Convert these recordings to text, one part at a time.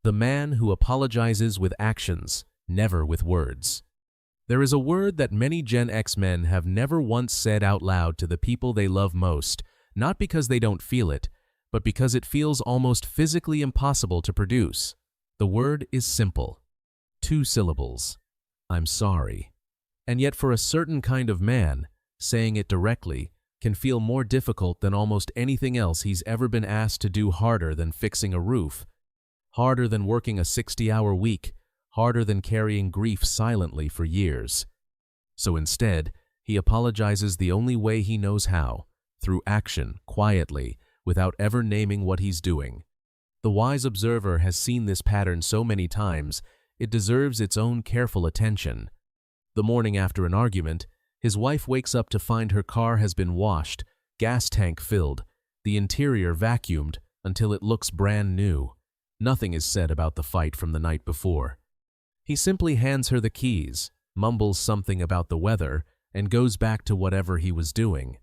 The man who apologizes with actions, never with words. There is a word that many Gen X men have never once said out loud to the people they love most, not because they don't feel it, but because it feels almost physically impossible to produce. The word is simple. 2 syllables. I'm sorry. And yet for a certain kind of man, saying it directly can feel more difficult than almost anything else he's ever been asked to do, harder than fixing a roof, harder than working a 60-hour week, harder than carrying grief silently for years. So instead, he apologizes the only way he knows how, through action, quietly, without ever naming what he's doing. The wise observer has seen this pattern so many times, it deserves its own careful attention. The morning after an argument, his wife wakes up to find her car has been washed, gas tank filled, the interior vacuumed until it looks brand new. Nothing is said about the fight from the night before. He simply hands her the keys, mumbles something about the weather, and goes back to whatever he was doing.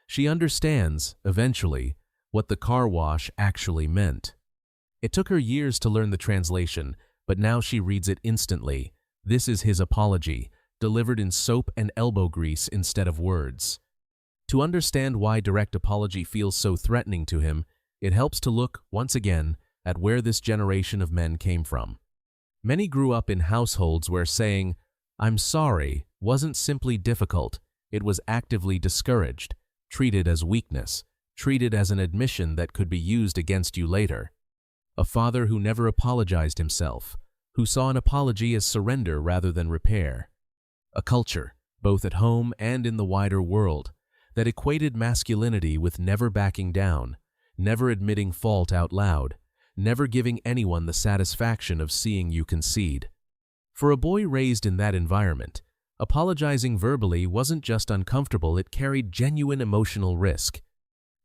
She understands, eventually, what the car wash actually meant. It took her years to learn the translation, but now she reads it instantly. This is his apology, delivered in soap and elbow grease instead of words. To understand why direct apology feels so threatening to him, it helps to look, once again, at where this generation of men came from. Many grew up in households where saying, "I'm sorry," wasn't simply difficult, it was actively discouraged, treated as weakness, treated as an admission that could be used against you later. A father who never apologized himself, who saw an apology as surrender rather than repair. A culture, both at home and in the wider world, that equated masculinity with never backing down, never admitting fault out loud, never giving anyone the satisfaction of seeing you concede. For a boy raised in that environment, apologizing verbally wasn't just uncomfortable, it carried genuine emotional risk.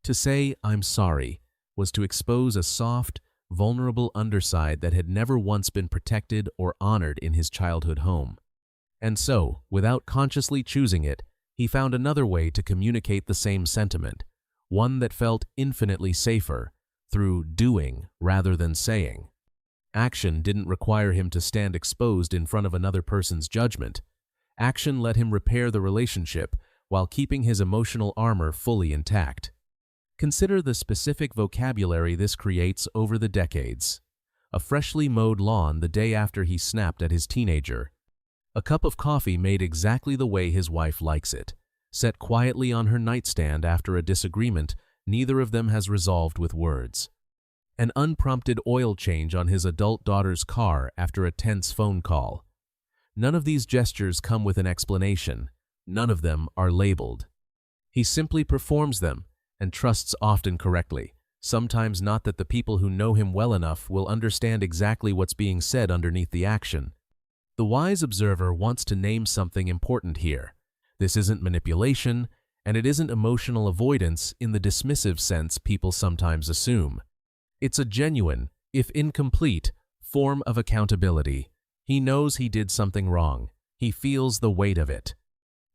To say, "I'm sorry," was to expose a soft, vulnerable underside that had never once been protected or honored in his childhood home. And so, without consciously choosing it, he found another way to communicate the same sentiment, one that felt infinitely safer, through doing rather than saying. Action didn't require him to stand exposed in front of another person's judgment. Action let him repair the relationship while keeping his emotional armor fully intact. Consider the specific vocabulary this creates over the decades. A freshly mowed lawn the day after he snapped at his teenager. A cup of coffee made exactly the way his wife likes it, set quietly on her nightstand after a disagreement neither of them has resolved with words. An unprompted oil change on his adult daughter's car after a tense phone call. None of these gestures come with an explanation. None of them are labeled. He simply performs them, and trusts often correctly, sometimes not that the people who know him well enough will understand exactly what's being said underneath the action. The wise observer wants to name something important here. This isn't manipulation, and it isn't emotional avoidance in the dismissive sense people sometimes assume. It's a genuine, if incomplete, form of accountability. He knows he did something wrong. He feels the weight of it.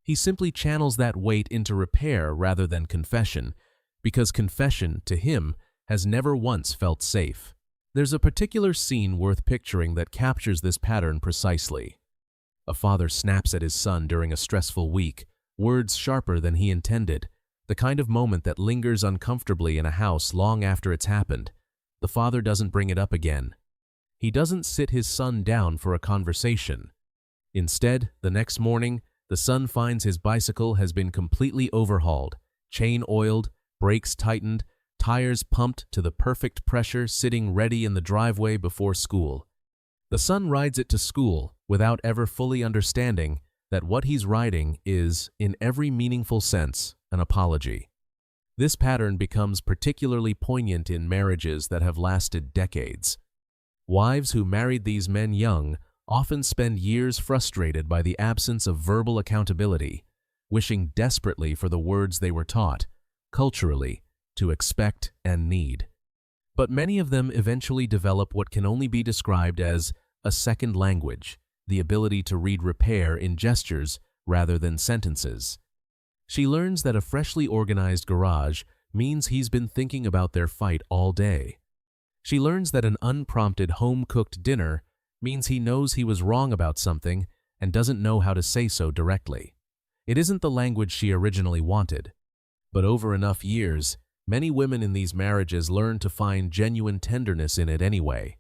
He simply channels that weight into repair rather than confession, because confession, to him, has never once felt safe. There's a particular scene worth picturing that captures this pattern precisely. A father snaps at his son during a stressful week, words sharper than he intended, the kind of moment that lingers uncomfortably in a house long after it's happened. The father doesn't bring it up again. He doesn't sit his son down for a conversation. Instead, the next morning, the son finds his bicycle has been completely overhauled, chain oiled, brakes tightened, tires pumped to the perfect pressure, sitting ready in the driveway before school. The son rides it to school without ever fully understanding that what he's riding is, in every meaningful sense, an apology. This pattern becomes particularly poignant in marriages that have lasted decades. Wives who married these men young often spend years frustrated by the absence of verbal accountability, wishing desperately for the words they were taught, culturally, to expect and need. But many of them eventually develop what can only be described as a second language, the ability to read repair in gestures rather than sentences. She learns that a freshly organized garage means he's been thinking about their fight all day. She learns that an unprompted home-cooked dinner means he knows he was wrong about something and doesn't know how to say so directly. It isn't the language she originally wanted. But over enough years, many women in these marriages learn to find genuine tenderness in it anyway.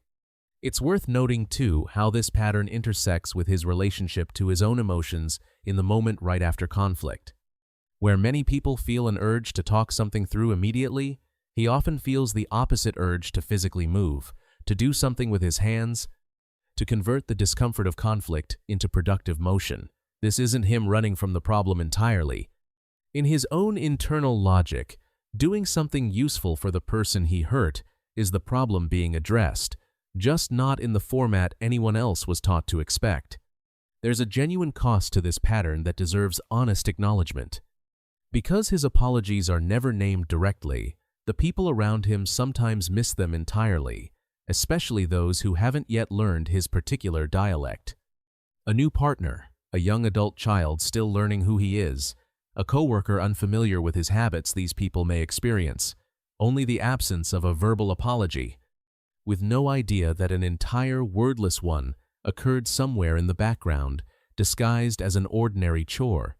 It's worth noting, too, how this pattern intersects with his relationship to his own emotions in the moment right after conflict. Where many people feel an urge to talk something through immediately, he often feels the opposite urge to physically move, to do something with his hands, to convert the discomfort of conflict into productive motion. This isn't him running from the problem entirely. In his own internal logic, doing something useful for the person he hurt is the problem being addressed, just not in the format anyone else was taught to expect. There's a genuine cost to this pattern that deserves honest acknowledgement. Because his apologies are never named directly, the people around him sometimes miss them entirely, especially those who haven't yet learned his particular dialect. A new partner, a young adult child still learning who he is, a coworker unfamiliar with his habits these people may experience, only the absence of a verbal apology, with no idea that an entire wordless one occurred somewhere in the background, disguised as an ordinary chore.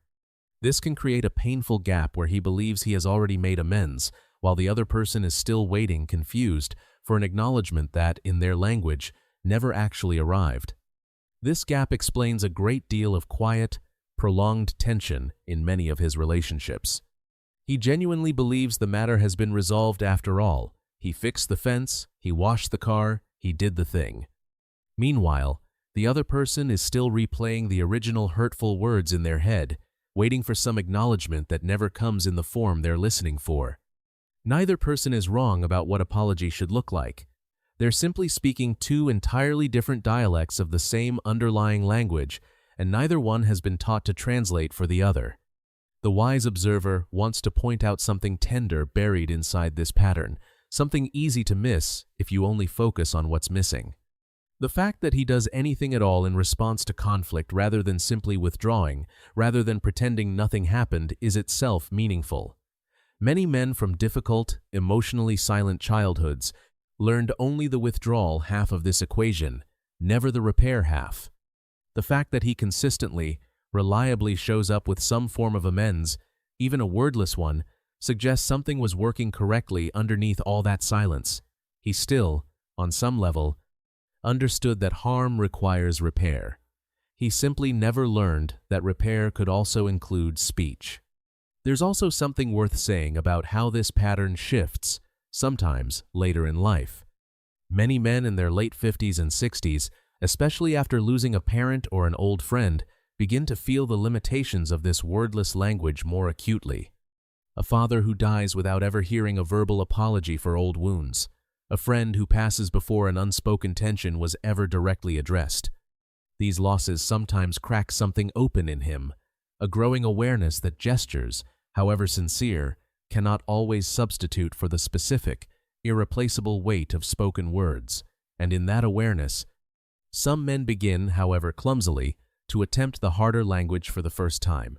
This can create a painful gap where he believes he has already made amends, while the other person is still waiting, confused, for an acknowledgement that, in their language, never actually arrived. This gap explains a great deal of quiet, prolonged tension in many of his relationships. He genuinely believes the matter has been resolved after all. He fixed the fence, he washed the car, he did the thing. Meanwhile, the other person is still replaying the original hurtful words in their head, waiting for some acknowledgement that never comes in the form they're listening for. Neither person is wrong about what apology should look like. They're simply speaking two entirely different dialects of the same underlying language, and neither one has been taught to translate for the other. The wise observer wants to point out something tender buried inside this pattern, something easy to miss if you only focus on what's missing. The fact that he does anything at all in response to conflict rather than simply withdrawing, rather than pretending nothing happened, is itself meaningful. Many men from difficult, emotionally silent childhoods learned only the withdrawal half of this equation, never the repair half. The fact that he consistently, reliably shows up with some form of amends, even a wordless one, suggests something was working correctly underneath all that silence. He still, on some level, understood that harm requires repair. He simply never learned that repair could also include speech. There's also something worth saying about how this pattern shifts, sometimes later in life. Many men in their late 50s and 60s, especially after losing a parent or an old friend, begin to feel the limitations of this wordless language more acutely. A father who dies without ever hearing a verbal apology for old wounds. A friend who passes before an unspoken tension was ever directly addressed. These losses sometimes crack something open in him, a growing awareness that gestures, however sincere, cannot always substitute for the specific, irreplaceable weight of spoken words, and in that awareness, some men begin, however clumsily, to attempt the harder language for the first time.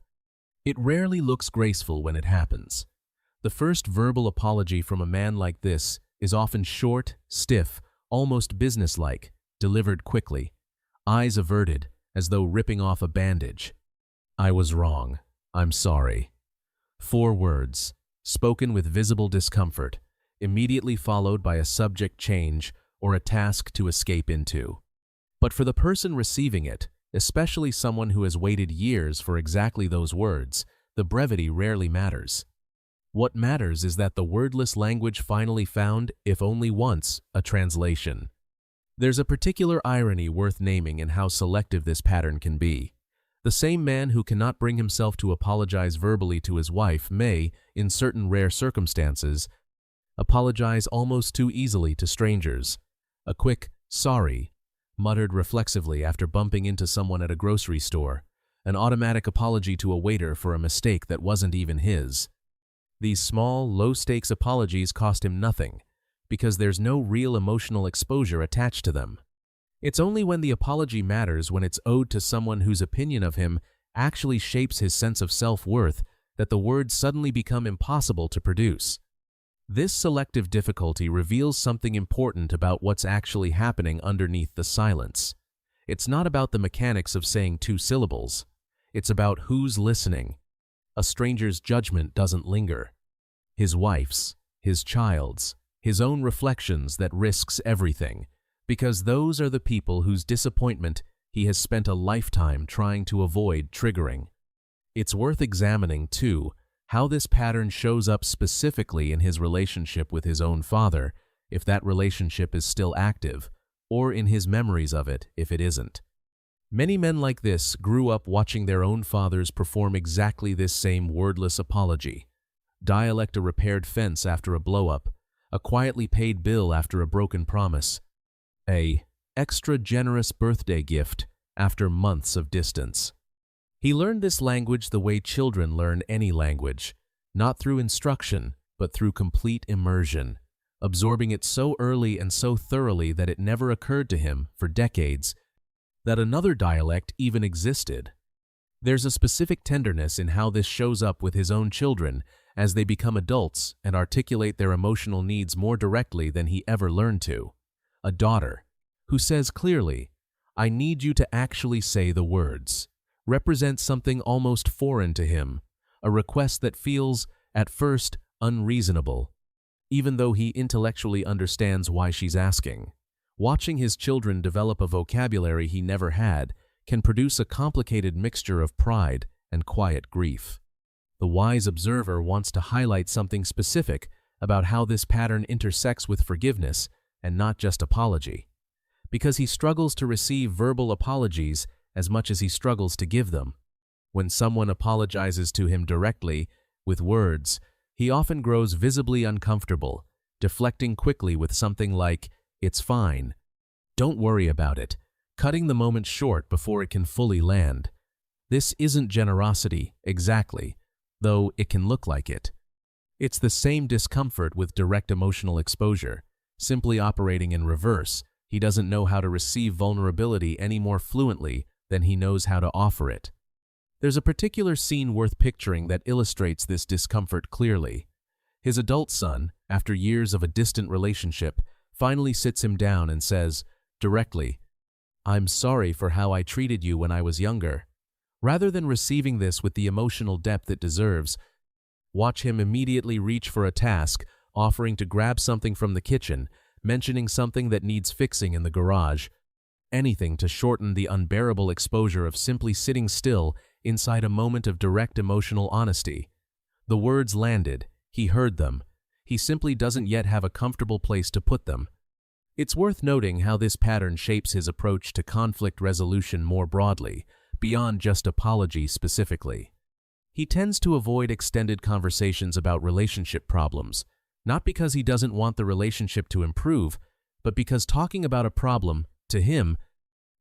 It rarely looks graceful when it happens. The first verbal apology from a man like this is often short, stiff, almost businesslike, delivered quickly, eyes averted, as though ripping off a bandage. "I was wrong. I'm sorry." 4 words, spoken with visible discomfort, immediately followed by a subject change or a task to escape into. But for the person receiving it, especially someone who has waited years for exactly those words, the brevity rarely matters. What matters is that the wordless language finally found, if only once, a translation. There's a particular irony worth naming in how selective this pattern can be. The same man who cannot bring himself to apologize verbally to his wife may, in certain rare circumstances, apologize almost too easily to strangers. A quick, "sorry," muttered reflexively after bumping into someone at a grocery store, an automatic apology to a waiter for a mistake that wasn't even his. These small, low-stakes apologies cost him nothing, because there's no real emotional exposure attached to them. It's only when the apology matters, when it's owed to someone whose opinion of him actually shapes his sense of self-worth, that the words suddenly become impossible to produce. This selective difficulty reveals something important about what's actually happening underneath the silence. It's not about the mechanics of saying two syllables. It's about who's listening. A stranger's judgment doesn't linger. His wife's, his child's, his own reflections that risks everything, because those are the people whose disappointment he has spent a lifetime trying to avoid triggering. It's worth examining, too, how this pattern shows up specifically in his relationship with his own father, if that relationship is still active, or in his memories of it if it isn't. Many men like this grew up watching their own fathers perform exactly this same wordless apology. Dialect a repaired fence after a blow-up, a quietly paid bill after a broken promise, a extra generous birthday gift after months of distance. He learned this language the way children learn any language, not through instruction, but through complete immersion, absorbing it so early and so thoroughly that it never occurred to him, for decades, that another dialect even existed. There's a specific tenderness in how this shows up with his own children as they become adults and articulate their emotional needs more directly than he ever learned to. A daughter, who says clearly, "I need you to actually say the words," represents something almost foreign to him, a request that feels, at first, unreasonable, even though he intellectually understands why she's asking. Watching his children develop a vocabulary he never had can produce a complicated mixture of pride and quiet grief. The wise observer wants to highlight something specific about how this pattern intersects with forgiveness and not just apology, because he struggles to receive verbal apologies as much as he struggles to give them. When someone apologizes to him directly, with words, he often grows visibly uncomfortable, deflecting quickly with something like, "It's fine. Don't worry about it," cutting the moment short before it can fully land. This isn't generosity, exactly, though it can look like it. It's the same discomfort with direct emotional exposure, simply operating in reverse. He doesn't know how to receive vulnerability any more fluently than he knows how to offer it. There's a particular scene worth picturing that illustrates this discomfort clearly. His adult son, after years of a distant relationship, finally sits him down and says, directly, "I'm sorry for how I treated you when I was younger." Rather than receiving this with the emotional depth it deserves, watch him immediately reach for a task, offering to grab something from the kitchen, mentioning something that needs fixing in the garage, anything to shorten the unbearable exposure of simply sitting still inside a moment of direct emotional honesty. The words landed, he heard them, he simply doesn't yet have a comfortable place to put them. It's worth noting how this pattern shapes his approach to conflict resolution more broadly, beyond just apology specifically. He tends to avoid extended conversations about relationship problems, not because he doesn't want the relationship to improve, but because talking about a problem, to him,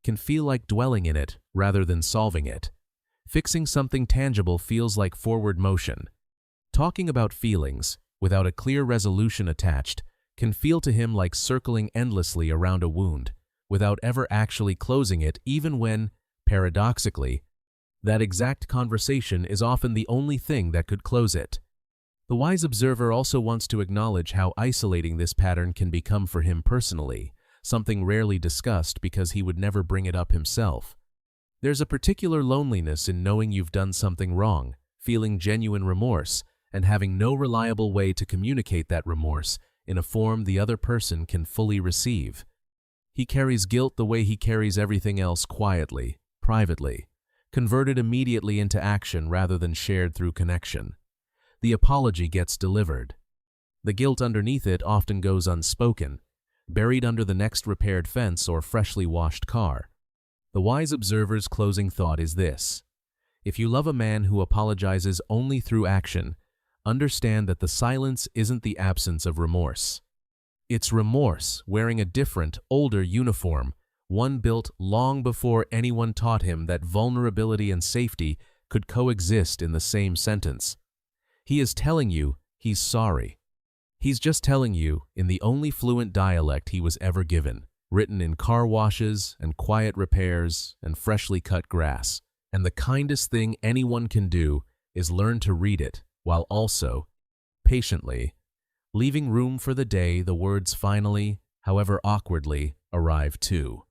can feel like dwelling in it rather than solving it. Fixing something tangible feels like forward motion. Talking about feelings, without a clear resolution attached, can feel to him like circling endlessly around a wound, without ever actually closing it, even when, paradoxically, that exact conversation is often the only thing that could close it. The wise observer also wants to acknowledge how isolating this pattern can become for him personally, something rarely discussed because he would never bring it up himself. There's a particular loneliness in knowing you've done something wrong, feeling genuine remorse, and having no reliable way to communicate that remorse in a form the other person can fully receive. He carries guilt the way he carries everything else, quietly, privately, converted immediately into action rather than shared through connection. The apology gets delivered. The guilt underneath it often goes unspoken, buried under the next repaired fence or freshly washed car. The wise observer's closing thought is this: if you love a man who apologizes only through action, understand that the silence isn't the absence of remorse. It's remorse wearing a different, older uniform, one built long before anyone taught him that vulnerability and safety could coexist in the same sentence. He is telling you he's sorry. He's just telling you in the only fluent dialect he was ever given, written in car washes and quiet repairs and freshly cut grass. And the kindest thing anyone can do is learn to read it while also, patiently, leaving room for the day the words finally, however awkwardly, arrive too.